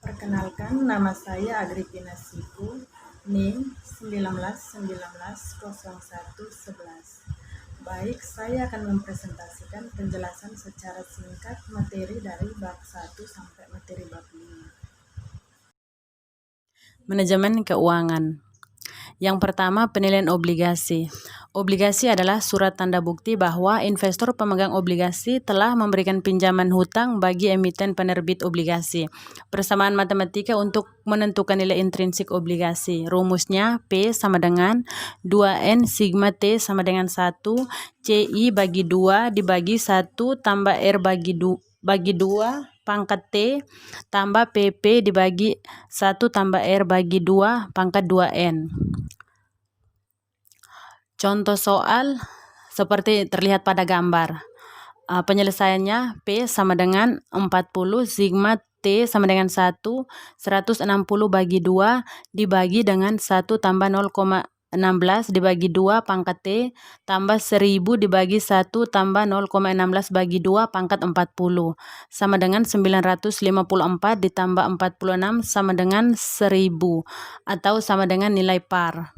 Perkenalkan, nama saya Agripina Siku, NIM 19190111. Baik, saya akan mempresentasikan penjelasan secara singkat materi dari bab 1 sampai materi bab 5. Manajemen keuangan. Yang pertama, penilaian obligasi. Obligasi adalah surat tanda bukti bahwa investor pemegang obligasi telah memberikan pinjaman hutang bagi emiten penerbit obligasi. Persamaan matematika untuk menentukan nilai intrinsik obligasi. Rumusnya P sama dengan 2N sigma T sama dengan 1, CI bagi 2 dibagi 1 tambah R bagi 2 pangkat T tambah PP dibagi 1 tambah R bagi 2 pangkat 2N. Contoh soal seperti terlihat pada gambar. Penyelesaiannya P sama dengan 40 sigma T sama dengan 1, 160 bagi 2 dibagi dengan 1 tambah 0,16 dibagi 2 pangkat T tambah 1000 dibagi 1 tambah 0,16 bagi 2 pangkat 40 sama dengan 954 ditambah 46 sama dengan 1000 atau sama dengan nilai par.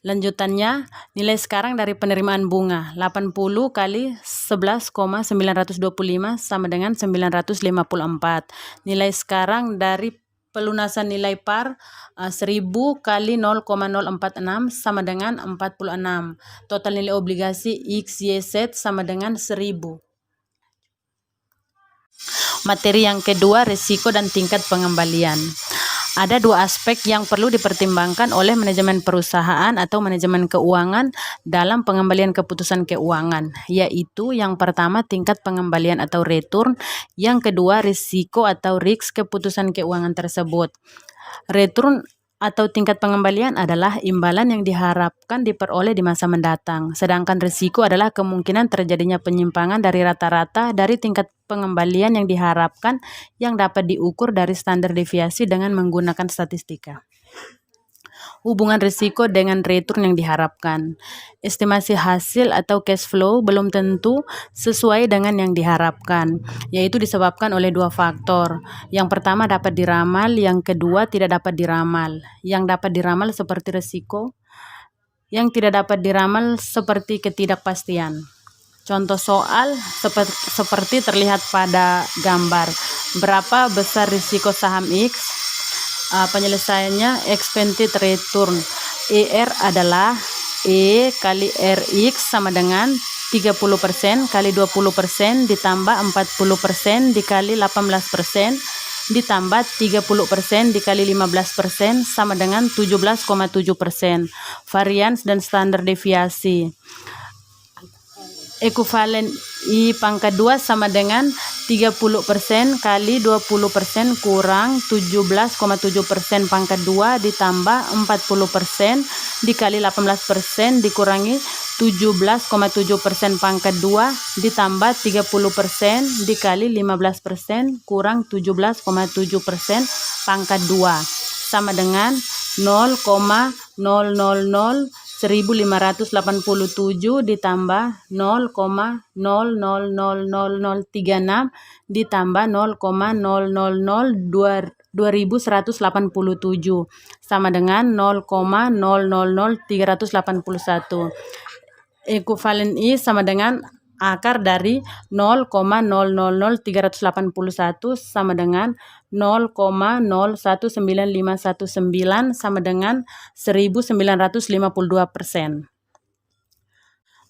Lanjutannya, nilai sekarang dari penerimaan bunga 80 kali 11,925 sama dengan 954. Nilai sekarang dari pelunasan nilai par 1000 kali 0,046 sama dengan 46. Total nilai obligasi XYZ sama dengan 1000. Materi yang kedua, risiko dan tingkat pengembalian. Ada dua aspek yang perlu dipertimbangkan oleh manajemen perusahaan atau manajemen keuangan dalam pengembalian keputusan keuangan, yaitu yang pertama tingkat pengembalian atau return, yang kedua risiko atau risk keputusan keuangan tersebut. Return atau tingkat pengembalian adalah imbalan yang diharapkan diperoleh di masa mendatang, sedangkan risiko adalah kemungkinan terjadinya penyimpangan dari rata-rata dari tingkat pengembalian yang diharapkan yang dapat diukur dari standar deviasi dengan menggunakan statistika. Hubungan risiko dengan return yang diharapkan. Estimasi hasil atau cash flow belum tentu sesuai dengan yang diharapkan, yaitu disebabkan oleh dua faktor. Yang pertama dapat diramal, yang kedua tidak dapat diramal. Yang dapat diramal seperti risiko, yang tidak dapat diramal seperti ketidakpastian. Contoh soal seperti terlihat pada gambar. Berapa besar risiko saham X? Penyelesaiannya expected return. ER adalah E kali RX sama dengan 30% kali 20% ditambah 40% dikali 18% ditambah 30% dikali 15% sama dengan 17,7%. Varians dan standar deviasi. Ekuivalen I pangkat 2 sama dengan 30% kali 20% kurang 17,7% pangkat 2 ditambah 40% dikali 18% dikurangi 17,7% pangkat 2 ditambah 30% dikali 15% kurang 17,7% pangkat 2 sama dengan 0,0001587 ditambah 0,000036 ditambah 0,0002.2187 sama dengan 0,000381. Ekuivalen I sama dengan akar dari 0,000381 sama dengan 0,019519 sama dengan 1952%.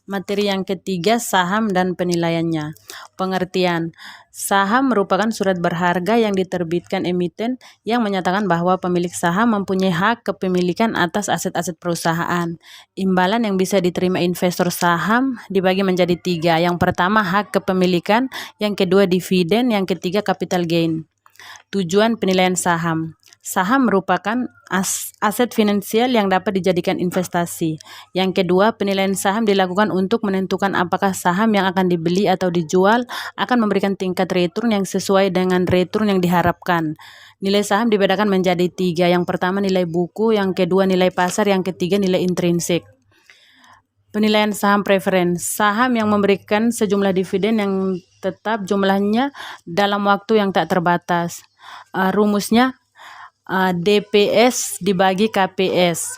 Materi yang ketiga, saham dan penilaiannya. Pengertian. Saham merupakan surat berharga yang diterbitkan emiten yang menyatakan bahwa pemilik saham mempunyai hak kepemilikan atas aset-aset perusahaan. Imbalan yang bisa diterima investor saham dibagi menjadi 3. Yang pertama hak kepemilikan, yang kedua dividen, yang ketiga capital gain. Tujuan penilaian saham. Saham merupakan aset finansial yang dapat dijadikan investasi. Yang kedua, penilaian saham dilakukan untuk menentukan apakah saham yang akan dibeli atau dijual akan memberikan tingkat return yang sesuai dengan return yang diharapkan. Nilai saham dibedakan menjadi 3. Yang pertama nilai buku, yang kedua nilai pasar, yang ketiga nilai intrinsik. Penilaian saham preference. Saham yang memberikan sejumlah dividen yang tetap jumlahnya dalam waktu yang tak terbatas. Rumusnya DPS dibagi KPS.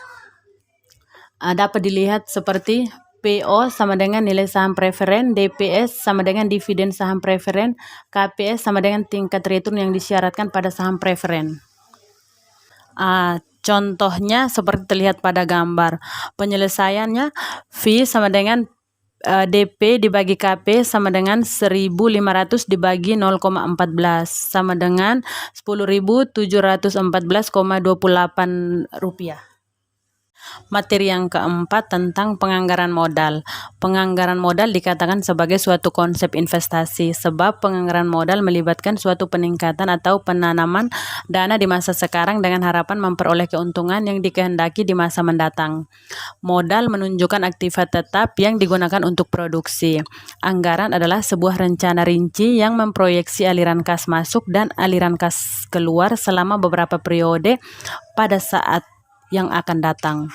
Dapat dilihat seperti PO sama dengan nilai saham preferen, DPS sama dengan dividen saham preferen, KPS sama dengan tingkat return yang disyaratkan pada saham preferen. Contohnya seperti terlihat pada gambar. Penyelesaiannya V sama dengan DP dibagi KP sama dengan 1.500 dibagi 0,14 sama dengan 10.714,28 rupiah. Materi yang keempat tentang penganggaran modal. Penganggaran modal dikatakan sebagai suatu konsep investasi sebab penganggaran modal melibatkan suatu peningkatan atau penanaman dana di masa sekarang dengan harapan memperoleh keuntungan yang dikehendaki di masa mendatang. Modal menunjukkan aktivitas tetap yang digunakan untuk produksi. Anggaran adalah sebuah rencana rinci yang memproyeksi aliran kas masuk dan aliran kas keluar selama beberapa periode pada saat yang akan datang.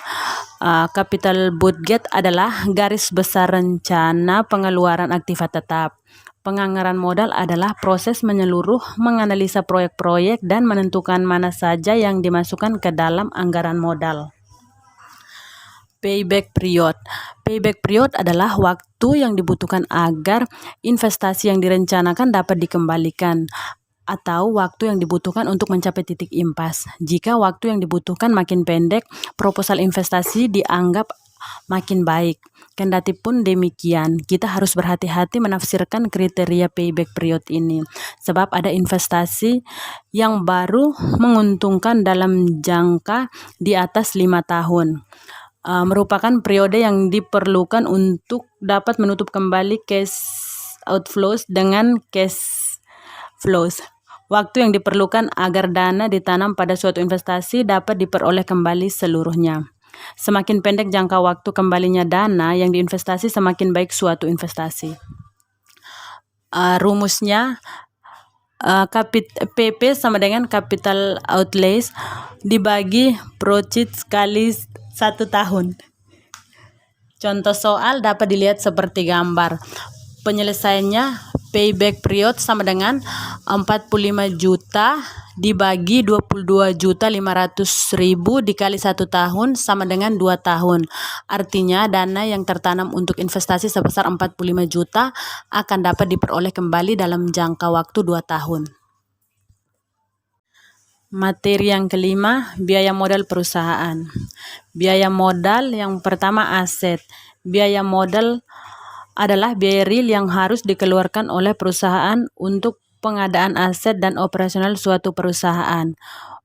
Capital budget adalah garis besar rencana pengeluaran aktivitas tetap. Penganggaran modal adalah proses menyeluruh menganalisa proyek-proyek dan menentukan mana saja yang dimasukkan ke dalam anggaran modal. Payback period. Payback period adalah waktu yang dibutuhkan agar investasi yang direncanakan dapat dikembalikan atau waktu yang dibutuhkan untuk mencapai titik impas. Jika waktu yang dibutuhkan makin pendek, proposal investasi dianggap makin baik. Kendati pun demikian, kita harus berhati-hati menafsirkan kriteria payback period ini, sebab ada investasi yang baru menguntungkan dalam jangka di atas 5 tahun. Merupakan periode yang diperlukan untuk dapat menutup kembali cash outflows dengan cash flows. Waktu yang diperlukan agar dana ditanam pada suatu investasi dapat diperoleh kembali seluruhnya. Semakin pendek jangka waktu kembalinya dana yang diinvestasi, semakin baik suatu investasi. Rumusnya PP sama dengan capital outlays dibagi profit kali 1 tahun. Contoh soal dapat dilihat seperti gambar. Penyelesaiannya payback period sama dengan 45 juta dibagi 22.500.000 dikali 1 tahun sama dengan 2 tahun. Artinya dana yang tertanam untuk investasi sebesar 45 juta akan dapat diperoleh kembali dalam jangka waktu 2 tahun. Materi yang kelima, biaya modal perusahaan. Biaya modal yang pertama aset. Biaya modal adalah biaya real yang harus dikeluarkan oleh perusahaan untuk pengadaan aset dan operasional suatu perusahaan.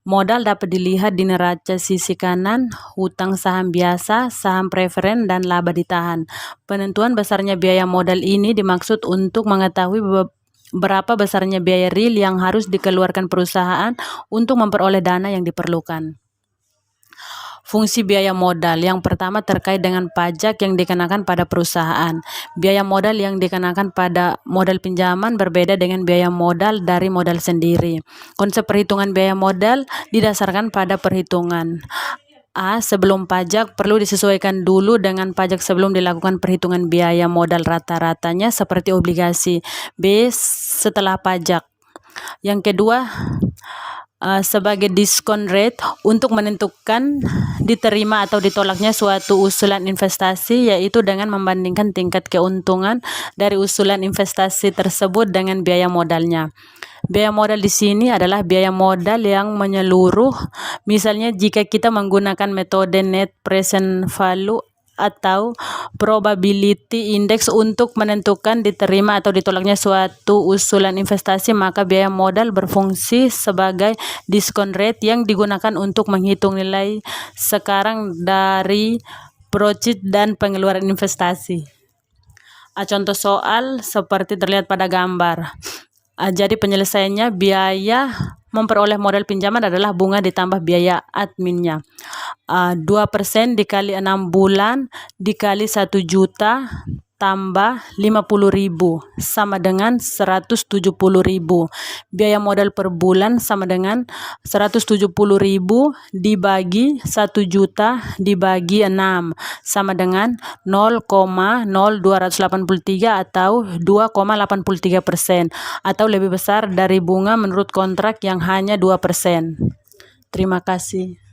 Modal dapat dilihat di neraca sisi kanan, hutang saham biasa, saham preferen, dan laba ditahan. Penentuan besarnya biaya modal ini dimaksud untuk mengetahui berapa besarnya biaya real yang harus dikeluarkan perusahaan untuk memperoleh dana yang diperlukan. Fungsi biaya modal yang pertama terkait dengan pajak yang dikenakan pada perusahaan. Biaya modal yang dikenakan pada modal pinjaman berbeda dengan biaya modal dari modal sendiri. Konsep perhitungan biaya modal didasarkan pada perhitungan A. Sebelum pajak perlu disesuaikan dulu dengan pajak sebelum dilakukan perhitungan biaya modal rata-ratanya seperti obligasi. B. Setelah pajak. Yang kedua, sebagai diskon rate untuk menentukan diterima atau ditolaknya suatu usulan investasi, yaitu dengan membandingkan tingkat keuntungan dari usulan investasi tersebut dengan biaya modalnya. Biaya modal di sini adalah biaya modal yang menyeluruh. Misalnya jika kita menggunakan metode net present value atau probability index untuk menentukan diterima atau ditolaknya suatu usulan investasi, maka biaya modal berfungsi sebagai diskon rate yang digunakan untuk menghitung nilai sekarang dari profit dan pengeluaran investasi. Contoh soal seperti terlihat pada gambar. Jadi penyelesaiannya biaya memperoleh modal pinjaman adalah bunga ditambah biaya adminnya. 2% dikali 6 bulan dikali 1 juta tambah 50.000 sama dengan 170.000. Biaya modal per bulan sama dengan 170.000 dibagi 1 juta dibagi 6 sama dengan 0,0283 atau 2,83% atau lebih besar dari bunga menurut kontrak yang hanya 2%. Terima kasih.